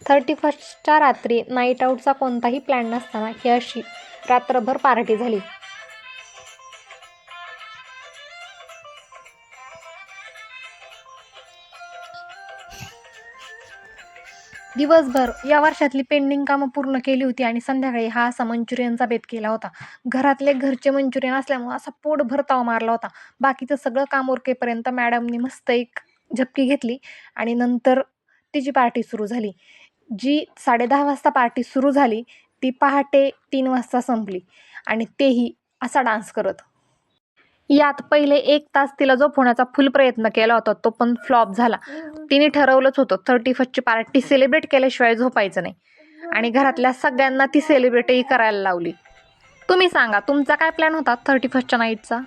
31च्या रात्री नाईट आऊटचा कोणताही प्लॅन नसताना ही अशी रात्रभर पार्टी झाली. दिवसभर या वर्षातली पेंडिंग कामं पूर्ण केली होती आणि संध्याकाळी हा असा मंचुरियनचा बेत केला होता. घरातले घरचे मंचुरियन असल्यामुळे असा पोटभर ताव मारला होता. बाकीचं सगळं काम उरकेपर्यंत मॅडमनी मस्त एक झपकी घेतली आणि नंतर तिची पार्टी सुरू झाली. जी 10:30 वाजता पार्टी सुरू झाली ती पहाटे 3 वाजता संपली आणि तेही असा डान्स करत. यात पहिले 1 तास तिला झोपवण्याचा फुल प्रयत्न केला होता, तो पण फ्लॉप झाला. तिने ठरवलंच होतं 31ची पार्टी सेलिब्रेट केल्याशिवाय झोपायचं नाही आणि घरातल्या सगळ्यांना ती सेलिब्रेटही करायला लावली. तुम्ही सांगा, तुमचा काय प्लॅन होता 31च्या नाईटचा?